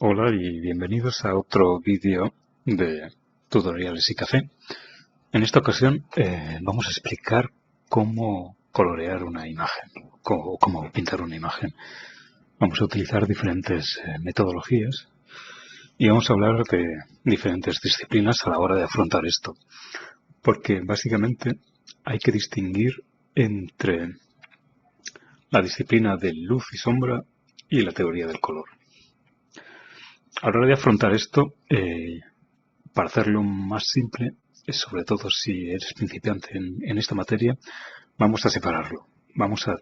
Hola y bienvenidos a otro vídeo de tutoriales y café. En esta ocasión vamos a explicar cómo colorear una imagen, cómo pintar una imagen. Vamos a utilizar diferentes metodologías y vamos a hablar de diferentes disciplinas a la hora de afrontar esto. Porque básicamente hay que distinguir entre la disciplina de luz y sombra y la teoría del color. A la hora de afrontar esto, para hacerlo más simple, sobre todo si eres principiante en esta materia, vamos a separarlo. Vamos a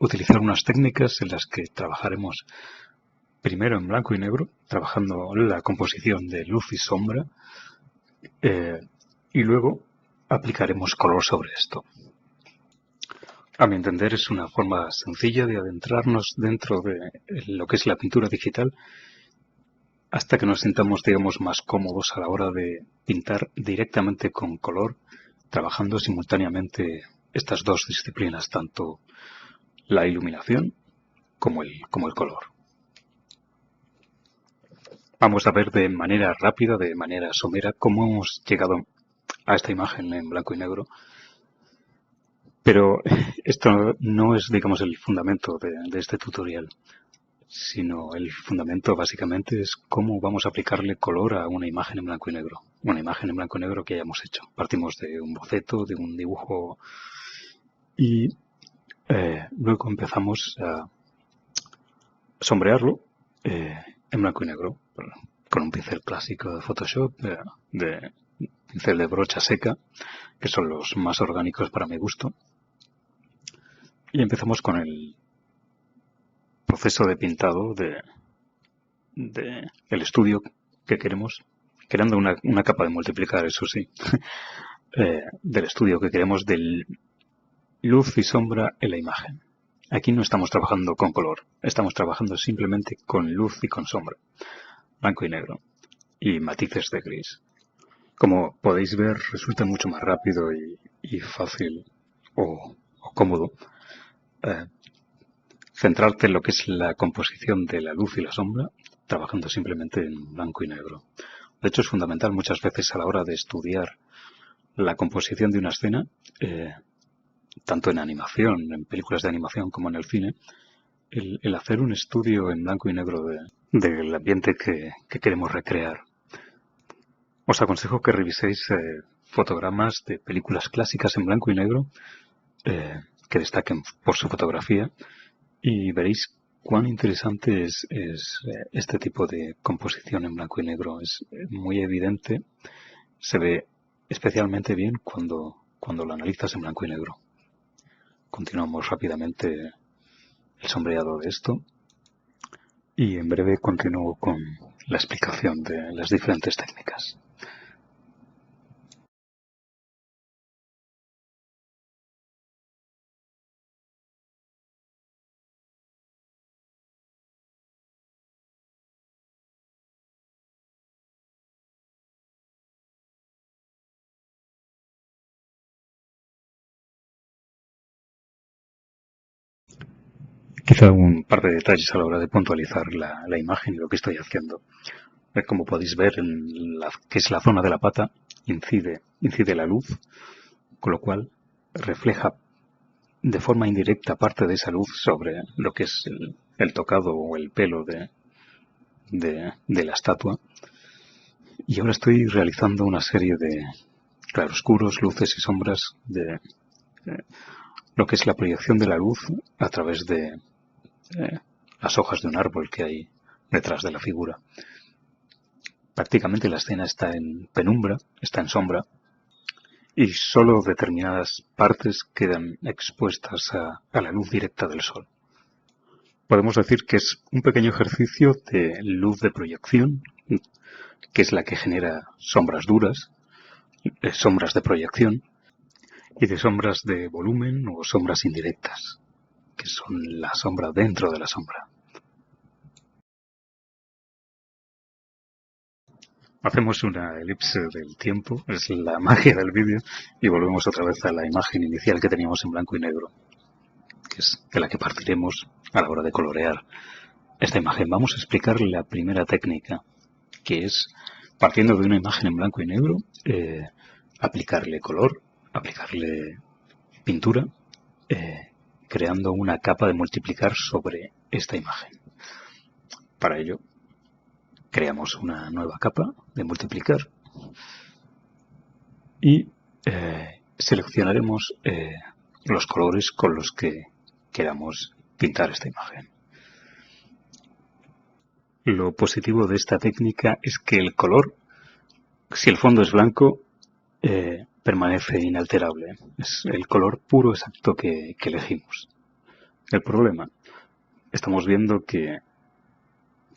utilizar unas técnicas en las que trabajaremos primero en blanco y negro, trabajando la composición de luz y sombra, y luego aplicaremos color sobre esto. A mi entender es una forma sencilla de adentrarnos dentro de lo que es la pintura digital hasta que nos sintamos, digamos, más cómodos a la hora de pintar directamente con color, trabajando simultáneamente estas dos disciplinas, tanto la iluminación como el color. Vamos a ver de manera rápida, de manera somera, cómo hemos llegado a esta imagen en blanco y negro. Pero esto no es, digamos, el fundamento de este tutorial, sino el fundamento básicamente es cómo vamos a aplicarle color a una imagen en blanco y negro. Una imagen en blanco y negro que hayamos hecho. Partimos de un boceto, de un dibujo y luego empezamos a sombrearlo en blanco y negro con un pincel clásico de Photoshop, de pincel de brocha seca, que son los más orgánicos para mi gusto. Y empezamos con el proceso de pintado el estudio que queremos, creando una capa de multiplicar, eso sí, del estudio que queremos de luz y sombra en la imagen. Aquí no estamos trabajando con color, estamos trabajando simplemente con luz y con sombra, blanco y negro, y matices de gris. Como podéis ver, resulta mucho más rápido y fácil o cómodo centrarte en lo que es la composición de la luz y la sombra, trabajando simplemente en blanco y negro. De hecho, es fundamental muchas veces a la hora de estudiar la composición de una escena, tanto en animación, en películas de animación como en el cine, el hacer un estudio en blanco y negro del ambiente que queremos recrear. Os aconsejo que reviséis fotogramas de películas clásicas en blanco y negro que destaquen por su fotografía y veréis cuán interesante es este tipo de composición en blanco y negro. Es muy evidente, se ve especialmente bien cuando lo analizas en blanco y negro. Continuamos rápidamente el sombreado de esto y en breve continúo con la explicación de las diferentes técnicas. Quizá un par de detalles a la hora de puntualizar la imagen y lo que estoy haciendo. Como podéis ver, en que es la zona de la pata, incide la luz, con lo cual refleja de forma indirecta parte de esa luz sobre lo que es el tocado o el pelo de la estatua. Y ahora estoy realizando una serie de claroscuros, luces y sombras de lo que es la proyección de la luz a través de las hojas de un árbol que hay detrás de la figura. Prácticamente la escena está en penumbra, está en sombra, y solo determinadas partes quedan expuestas a la luz directa del sol. Podemos decir que es un pequeño ejercicio de luz de proyección, que es la que genera sombras duras, sombras de proyección, y de sombras de volumen o sombras indirectas, que son la sombra dentro de la sombra. Hacemos una elipse del tiempo, es la magia del vídeo, y volvemos otra vez a la imagen inicial que teníamos en blanco y negro, que es de la que partiremos a la hora de colorear esta imagen. Vamos a explicar la primera técnica, que es, partiendo de una imagen en blanco y negro, aplicarle color, aplicarle pintura, creando una capa de multiplicar sobre esta imagen. Para ello, creamos una nueva capa de multiplicar y seleccionaremos los colores con los que queramos pintar esta imagen. Lo positivo de esta técnica es que el color, si el fondo es blanco, permanece inalterable. Es el color puro exacto que elegimos. El problema, estamos viendo que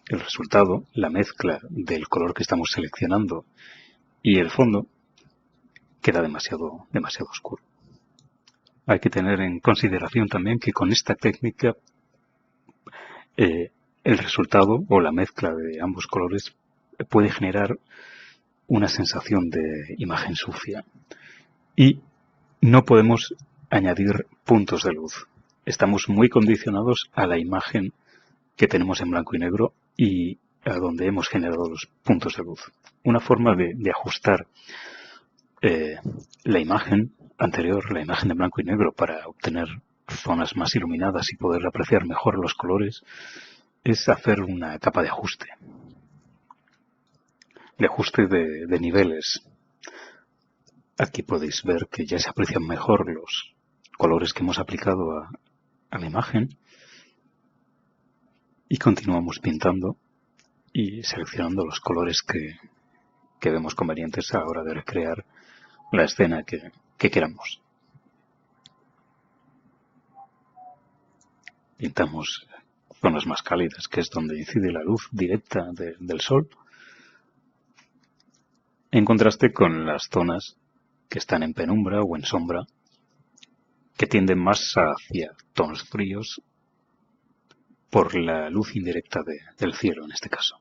el resultado, la mezcla del color que estamos seleccionando y el fondo, queda demasiado oscuro. Hay que tener en consideración también que con esta técnica el resultado o la mezcla de ambos colores puede generar una sensación de imagen sucia y no podemos añadir puntos de luz. Estamos muy condicionados a la imagen que tenemos en blanco y negro y a donde hemos generado los puntos de luz. Una forma de ajustar la imagen anterior, la imagen de blanco y negro, para obtener zonas más iluminadas y poder apreciar mejor los colores, es hacer una capa de ajuste de niveles. Aquí podéis ver que ya se aprecian mejor los colores que hemos aplicado a la imagen y continuamos pintando y seleccionando los colores que vemos convenientes a la hora de recrear la escena que queramos. Pintamos zonas más cálidas, que es donde incide la luz directa del sol, en contraste con las zonas que están en penumbra o en sombra, que tienden más hacia tonos fríos por la luz indirecta del cielo en este caso.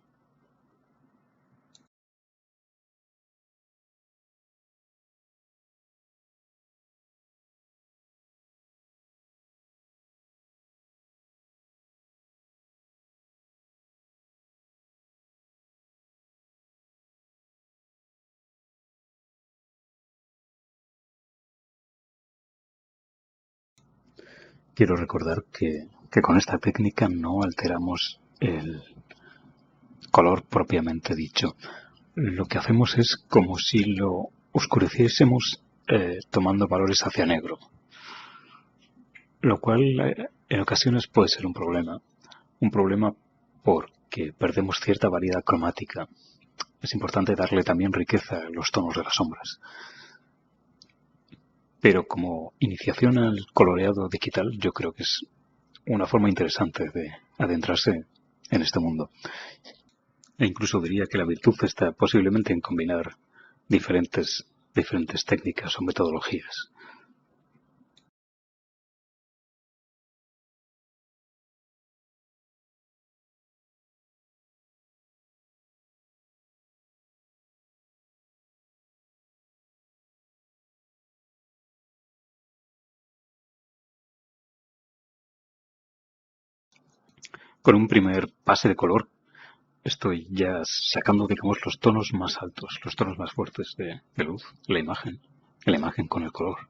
Quiero recordar que con esta técnica no alteramos el color propiamente dicho. Lo que hacemos es como si lo oscureciésemos tomando valores hacia negro, lo cual en ocasiones puede ser un problema porque perdemos cierta variedad cromática. Es importante darle también riqueza a los tonos de las sombras. Pero como iniciación al coloreado digital, yo creo que es una forma interesante de adentrarse en este mundo. E incluso diría que la virtud está posiblemente en combinar diferentes técnicas o metodologías. Con un primer pase de color estoy ya sacando, digamos, los tonos más altos, los tonos más fuertes de luz, la imagen con el color.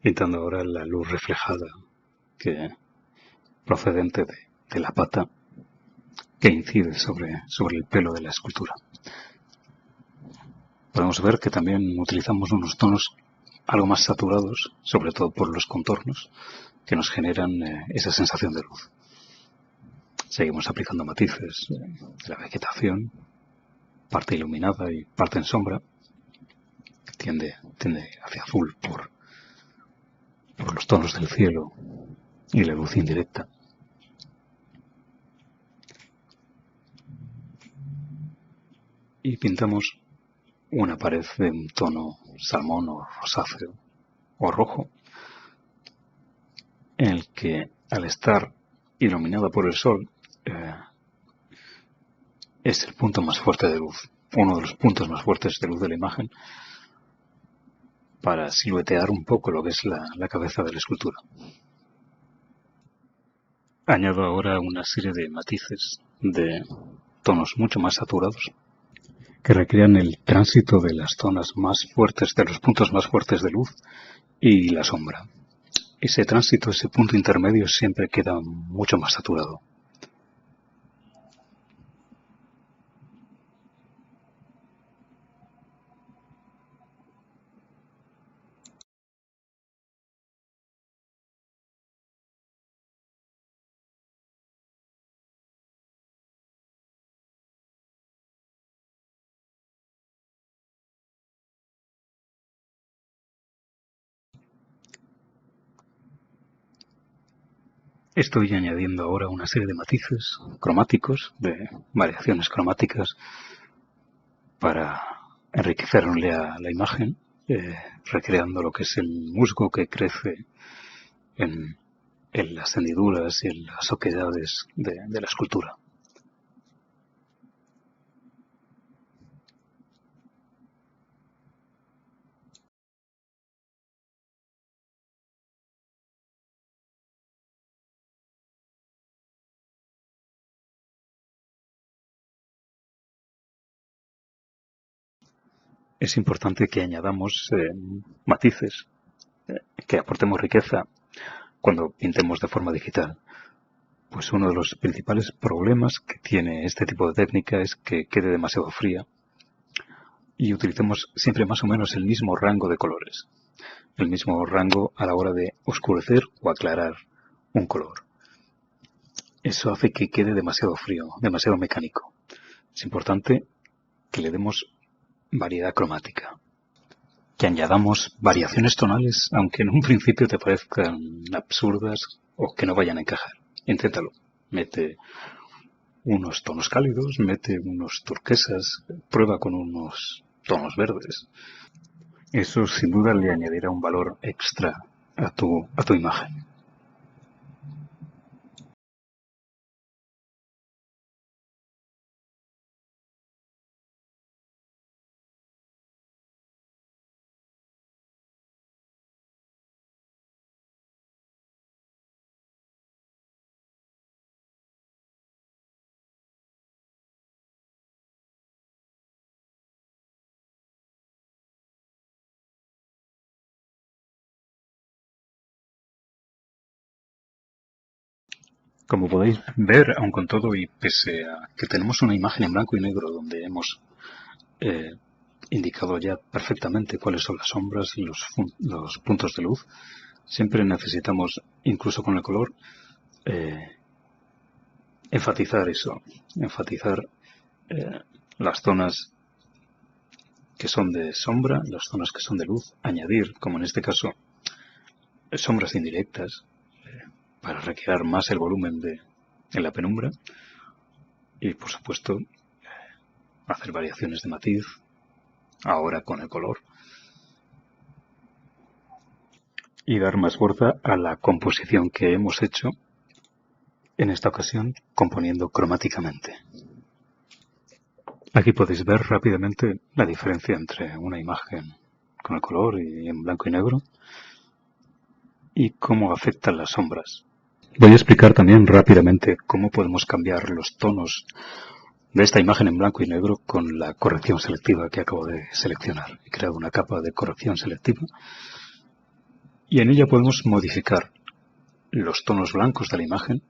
Pintando ahora la luz reflejada procedente de la pata que incide sobre el pelo de la escultura. Podemos ver que también utilizamos unos tonos algo más saturados, sobre todo por los contornos, que nos generan esa sensación de luz. Seguimos aplicando matices de la vegetación, parte iluminada y parte en sombra, que tiende hacia azul por los tonos del cielo y la luz indirecta. Y pintamos una pared de un tono salmón o rosáceo o rojo, en el que al estar iluminada por el sol es el punto más fuerte de luz, uno de los puntos más fuertes de luz de la imagen, para siluetear un poco lo que es la cabeza de la escultura. Añado ahora una serie de matices de tonos mucho más saturados que recrean el tránsito de las zonas más fuertes, de los puntos más fuertes de luz y la sombra. Ese tránsito, ese punto intermedio siempre queda mucho más saturado. Estoy añadiendo ahora una serie de matices cromáticos, de variaciones cromáticas para enriquecerle a la imagen, recreando lo que es el musgo que crece en, en las hendiduras y en las oquedades de la escultura. Es importante que añadamos matices, que aportemos riqueza cuando pintemos de forma digital. Pues uno de los principales problemas que tiene este tipo de técnica es que quede demasiado fría y utilicemos siempre más o menos el mismo rango de colores, el mismo rango a la hora de oscurecer o aclarar un color. Eso hace que quede demasiado frío, demasiado mecánico. Es importante que le demos variedad cromática, que añadamos variaciones tonales, aunque en un principio te parezcan absurdas o que no vayan a encajar. Inténtalo. Mete unos tonos cálidos, mete unos turquesas, prueba con unos tonos verdes. Eso sin duda le añadirá un valor extra a tu imagen. Como podéis ver, aun con todo y pese a que tenemos una imagen en blanco y negro donde hemos indicado ya perfectamente cuáles son las sombras y los puntos de luz, siempre necesitamos, incluso con el color, enfatizar eso, enfatizar las zonas que son de sombra, las zonas que son de luz, añadir, como en este caso, sombras indirectas para recrear más el volumen en la penumbra y, por supuesto, hacer variaciones de matiz ahora con el color y dar más fuerza a la composición que hemos hecho en esta ocasión componiendo cromáticamente. Aquí podéis ver rápidamente la diferencia entre una imagen con el color y en blanco y negro y cómo afectan las sombras. Voy a explicar también rápidamente cómo podemos cambiar los tonos de esta imagen en blanco y negro con la corrección selectiva que acabo de seleccionar. He creado una capa de corrección selectiva y en ella podemos modificar los tonos blancos de la imagen.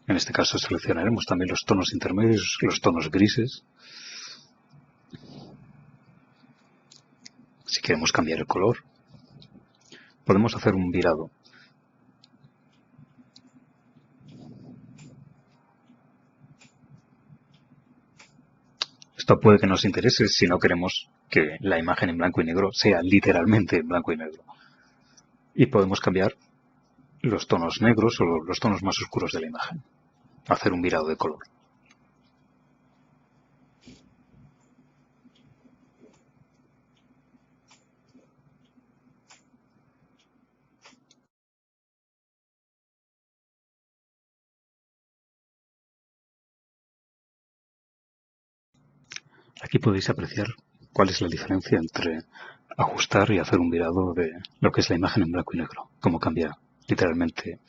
En este caso seleccionaremos también los tonos intermedios, los tonos grises. Si queremos cambiar el color, podemos hacer un virado. Esto puede que nos interese si no queremos que la imagen en blanco y negro sea literalmente en blanco y negro. Y podemos cambiar los tonos negros o los tonos más oscuros de la imagen. Hacer un virado de color. Aquí podéis apreciar cuál es la diferencia entre ajustar y hacer un virado de lo que es la imagen en blanco y negro. Cómo cambia literalmente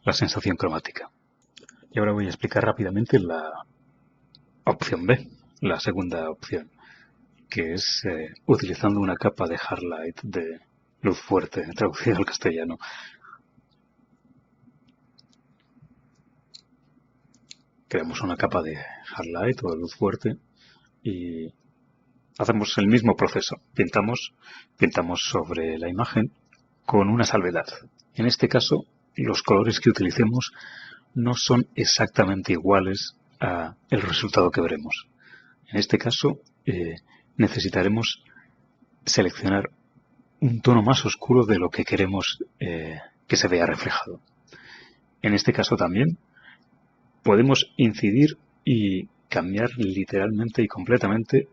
la sensación cromática. Y ahora voy a explicar rápidamente la opción B, la segunda opción, que es utilizando una capa de hard light, de luz fuerte, traducida al castellano. Creamos una capa de hard light o de luz fuerte y hacemos el mismo proceso. Pintamos sobre la imagen con una salvedad. En este caso, los colores que utilicemos no son exactamente iguales a el resultado que veremos. En este caso, necesitaremos seleccionar un tono más oscuro de lo que queremos que se vea reflejado. En este caso también podemos incidir y cambiar literalmente y completamente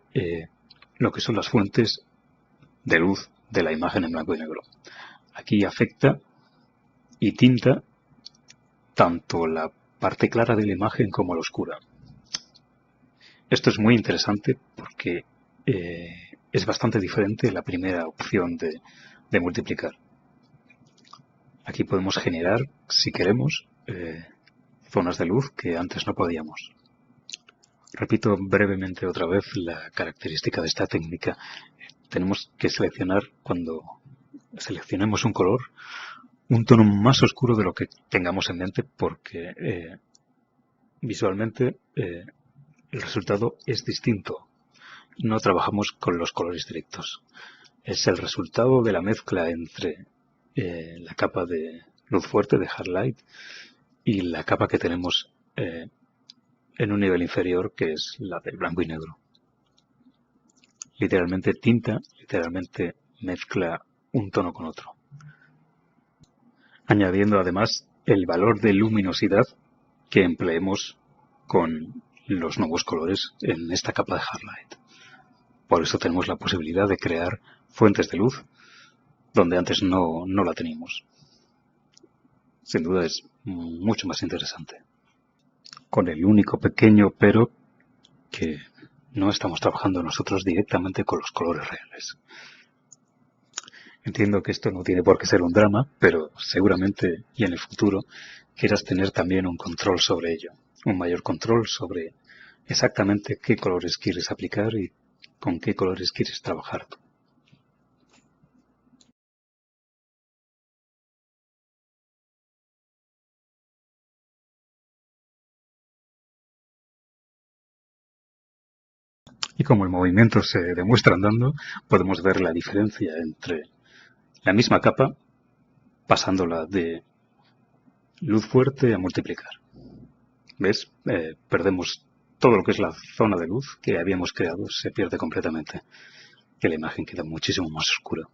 lo que son las fuentes de luz de la imagen en blanco y negro. Aquí afecta y tinta tanto la parte clara de la imagen como la oscura. Esto es muy interesante porque es bastante diferente la primera opción de multiplicar. Aquí podemos generar, si queremos, zonas de luz que antes no podíamos. Repito brevemente otra vez la característica de esta técnica. Tenemos que seleccionar, cuando seleccionemos un color, un tono más oscuro de lo que tengamos en mente, porque visualmente el resultado es distinto. No trabajamos con los colores directos. Es el resultado de la mezcla entre la capa de luz fuerte, de hard light, y la capa que tenemos en un nivel inferior, que es la del blanco y negro. Literalmente tinta, literalmente mezcla un tono con otro. Añadiendo además el valor de luminosidad que empleemos con los nuevos colores en esta capa de hard light. Por eso tenemos la posibilidad de crear fuentes de luz donde antes no la teníamos. Sin duda es mucho más interesante. Con el único pequeño pero que no estamos trabajando nosotros directamente con los colores reales. Entiendo que esto no tiene por qué ser un drama, pero seguramente y en el futuro quieras tener también un control sobre ello, un mayor control sobre exactamente qué colores quieres aplicar y con qué colores quieres trabajar tú. Y como el movimiento se demuestra andando, podemos ver la diferencia entre la misma capa pasándola de luz fuerte a multiplicar. ¿Ves? Perdemos todo lo que es la zona de luz que habíamos creado, se pierde completamente. Que la imagen queda muchísimo más oscura.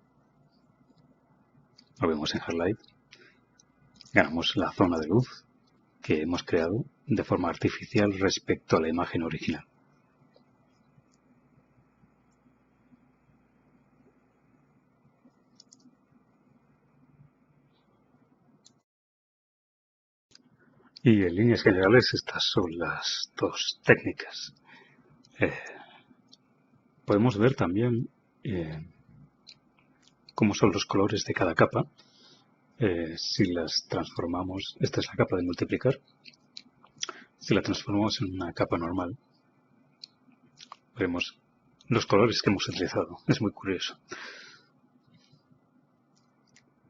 Lo vemos en hard light. Ganamos la zona de luz que hemos creado de forma artificial respecto a la imagen original. Y en líneas generales estas son las dos técnicas. Podemos ver también cómo son los colores de cada capa. Si las transformamos, esta es la capa de multiplicar. Si la transformamos en una capa normal, veremos los colores que hemos utilizado. Es muy curioso.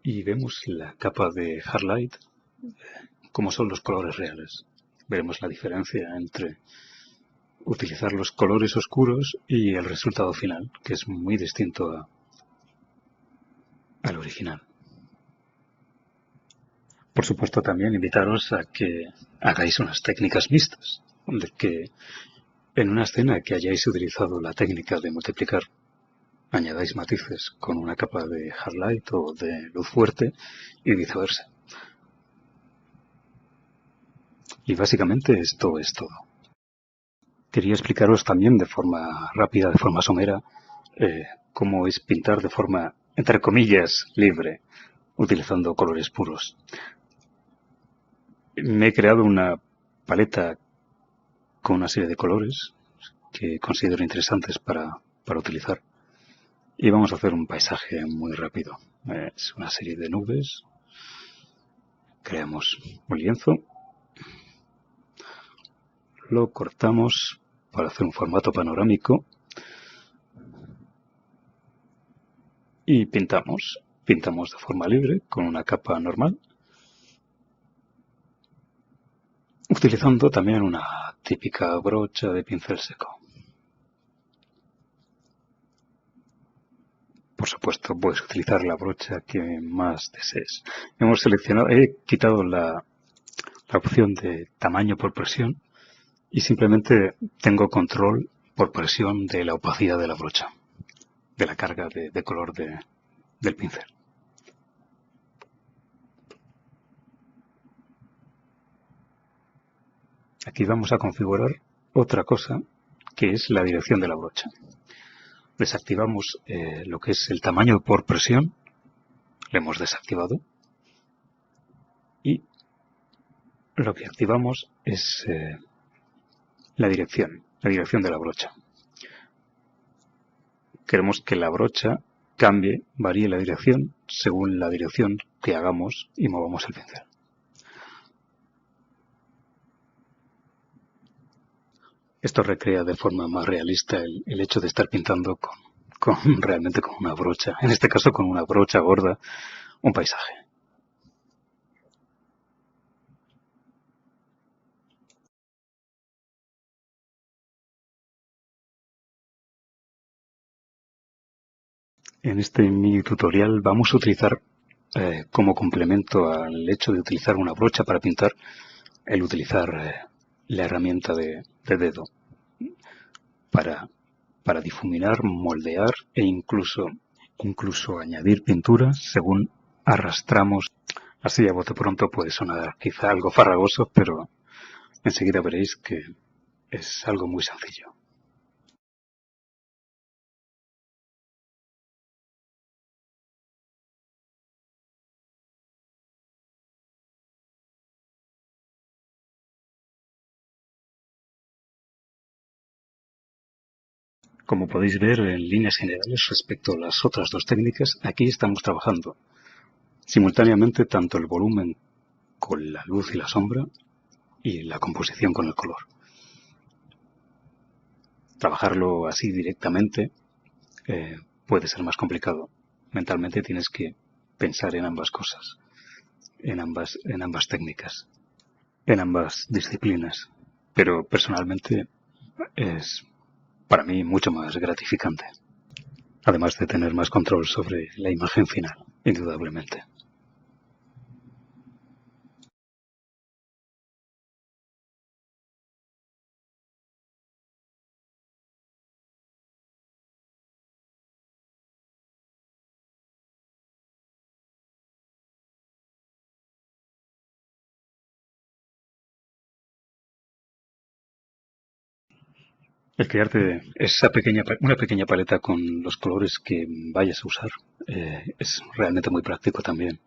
Y vemos la capa de hard light, cómo son los colores reales. Veremos la diferencia entre utilizar los colores oscuros y el resultado final, que es muy distinto al original. Por supuesto, también invitaros a que hagáis unas técnicas mixtas, de que en una escena que hayáis utilizado la técnica de multiplicar, añadáis matices con una capa de hard light o de luz fuerte y viceversa. Y básicamente esto es todo. Quería explicaros también de forma rápida, de forma somera, cómo es pintar de forma, entre comillas, libre, utilizando colores puros. Me he creado una paleta con una serie de colores que considero interesantes para utilizar. Y vamos a hacer un paisaje muy rápido. Es una serie de nubes Creamos un lienzo, lo cortamos para hacer un formato panorámico y pintamos. Pintamos de forma libre con una capa normal, utilizando también una típica brocha de pincel seco. Por supuesto, puedes utilizar la brocha que más desees. He quitado la opción de tamaño por presión y simplemente tengo control por presión de la opacidad de la brocha, de la carga de color del pincel. Aquí vamos a configurar otra cosa, que es la dirección de la brocha. Desactivamos lo que es el tamaño por presión, lo hemos desactivado, y lo que activamos es la dirección de la brocha. Queremos que la brocha cambie, varíe la dirección según la dirección que hagamos y movamos el pincel. Esto recrea de forma más realista el hecho de estar pintando realmente con una brocha, en este caso con una brocha gorda, un paisaje. En este mini tutorial vamos a utilizar como complemento al hecho de utilizar una brocha para pintar, el utilizar la herramienta de dedo para difuminar, moldear e incluso añadir pintura según arrastramos. Así a bote pronto puede sonar quizá algo farragoso, pero enseguida veréis que es algo muy sencillo. Como podéis ver en líneas generales respecto a las otras dos técnicas, aquí estamos trabajando simultáneamente tanto el volumen con la luz y la sombra y la composición con el color. Trabajarlo así directamente puede ser más complicado. Mentalmente tienes que pensar en ambas cosas, en ambas técnicas, en ambas disciplinas. Pero personalmente es para mí mucho más gratificante. Además de tener más control sobre la imagen final, indudablemente. El crearte una pequeña paleta con los colores que vayas a usar es realmente muy práctico también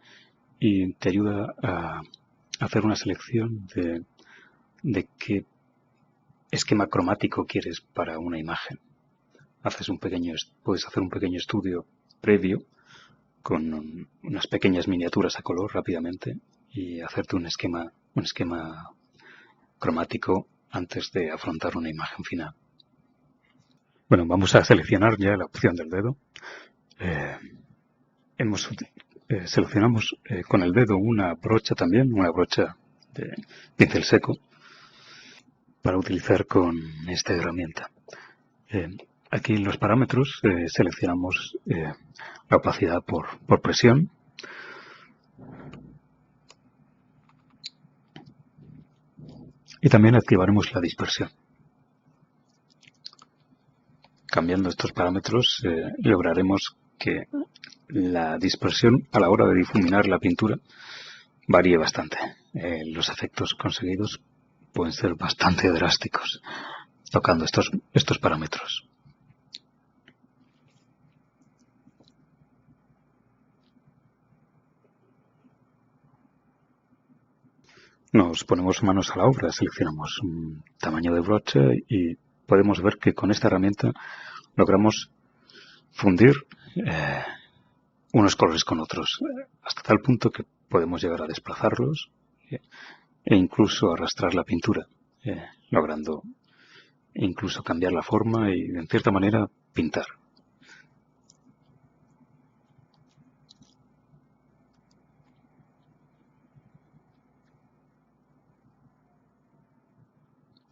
y te ayuda a hacer una selección de qué esquema cromático quieres para una imagen. Puedes hacer un pequeño estudio previo con unas pequeñas miniaturas a color rápidamente y hacerte un esquema cromático antes de afrontar una imagen final. Bueno, vamos a seleccionar ya la opción del dedo. Seleccionamos con el dedo una brocha también, una brocha de pincel seco para utilizar con esta herramienta. Aquí en los parámetros seleccionamos la opacidad por presión. Y también activaremos la dispersión. Cambiando estos parámetros lograremos que la dispersión a la hora de difuminar la pintura varíe bastante. Los efectos conseguidos pueden ser bastante drásticos tocando estos parámetros. Nos ponemos manos a la obra, seleccionamos un tamaño de brocha y podemos ver que con esta herramienta logramos fundir unos colores con otros, hasta tal punto que podemos llegar a desplazarlos e incluso arrastrar la pintura, logrando incluso cambiar la forma y, en cierta manera, pintar.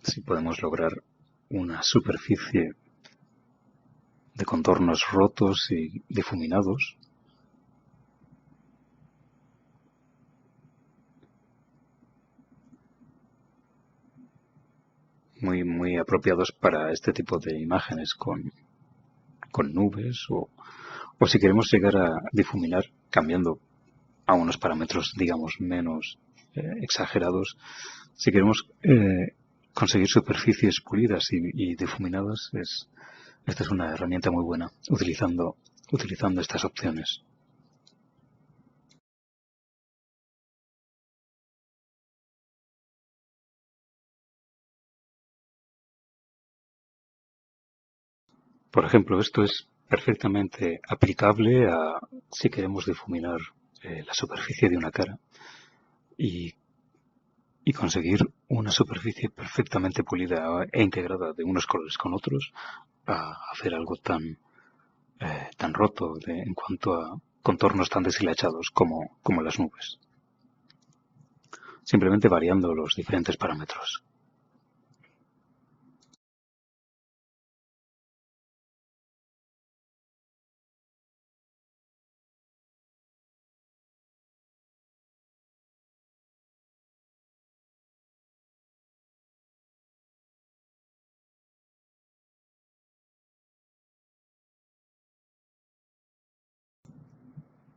Si podemos lograr una superficie de contornos rotos y difuminados, muy apropiados para este tipo de imágenes con nubes o si queremos llegar a difuminar cambiando a unos parámetros, digamos, menos exagerados. Si queremos conseguir superficies pulidas y difuminadas, esta es una herramienta muy buena, utilizando estas opciones. Por ejemplo, esto es perfectamente aplicable a si queremos difuminar la superficie de una cara y conseguir una superficie perfectamente pulida e integrada de unos colores con otros, a hacer algo tan roto en cuanto a contornos tan deshilachados como las nubes. Simplemente variando los diferentes parámetros.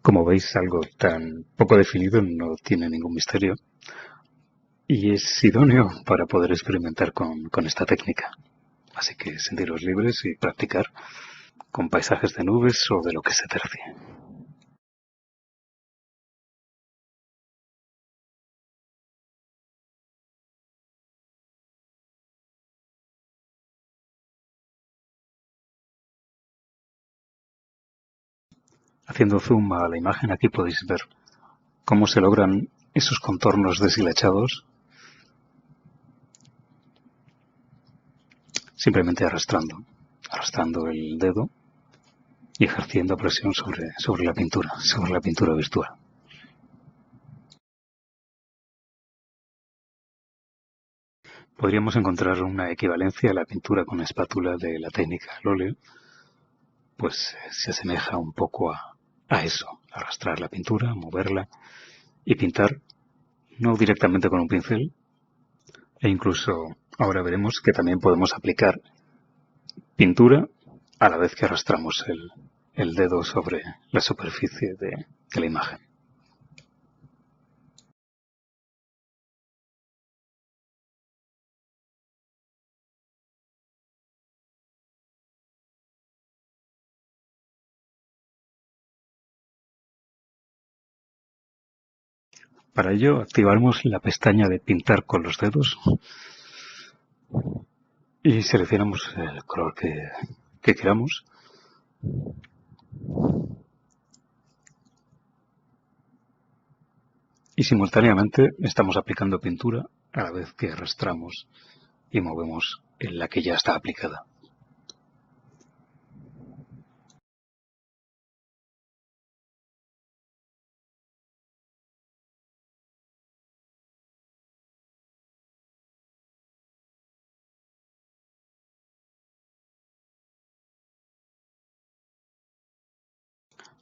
Como veis, algo tan poco definido no tiene ningún misterio y es idóneo para poder experimentar con esta técnica. Así que sentiros libres y practicar con paisajes de nubes o de lo que se tercie. Haciendo zoom a la imagen, aquí podéis ver cómo se logran esos contornos deshilachados simplemente arrastrando el dedo y ejerciendo presión sobre la pintura virtual. Podríamos encontrar una equivalencia a la pintura con espátula de la técnica al óleo, pues se asemeja un poco a eso, arrastrar la pintura, moverla y pintar, no directamente con un pincel, e incluso ahora veremos que también podemos aplicar pintura a la vez que arrastramos el dedo sobre la superficie de la imagen. Para ello activamos la pestaña de pintar con los dedos y seleccionamos el color que queramos. Y simultáneamente estamos aplicando pintura a la vez que arrastramos y movemos en la que ya está aplicada.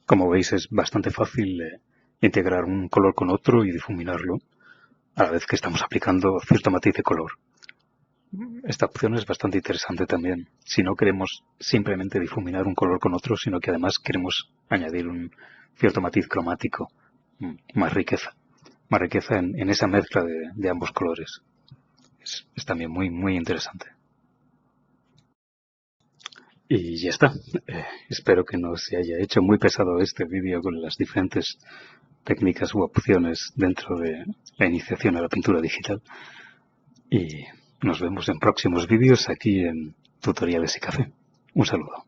Como veis, es bastante fácil integrar un color con otro y difuminarlo a la vez que estamos aplicando cierto matiz de color. Esta opción es bastante interesante también, si no queremos simplemente difuminar un color con otro, sino que además queremos añadir un cierto matiz cromático, más riqueza en esa mezcla de ambos colores. Es también muy interesante. Y ya está. Espero que no se haya hecho muy pesado este vídeo con las diferentes técnicas u opciones dentro de la iniciación a la pintura digital. Y nos vemos en próximos vídeos aquí en Tutoriales y Café. Un saludo.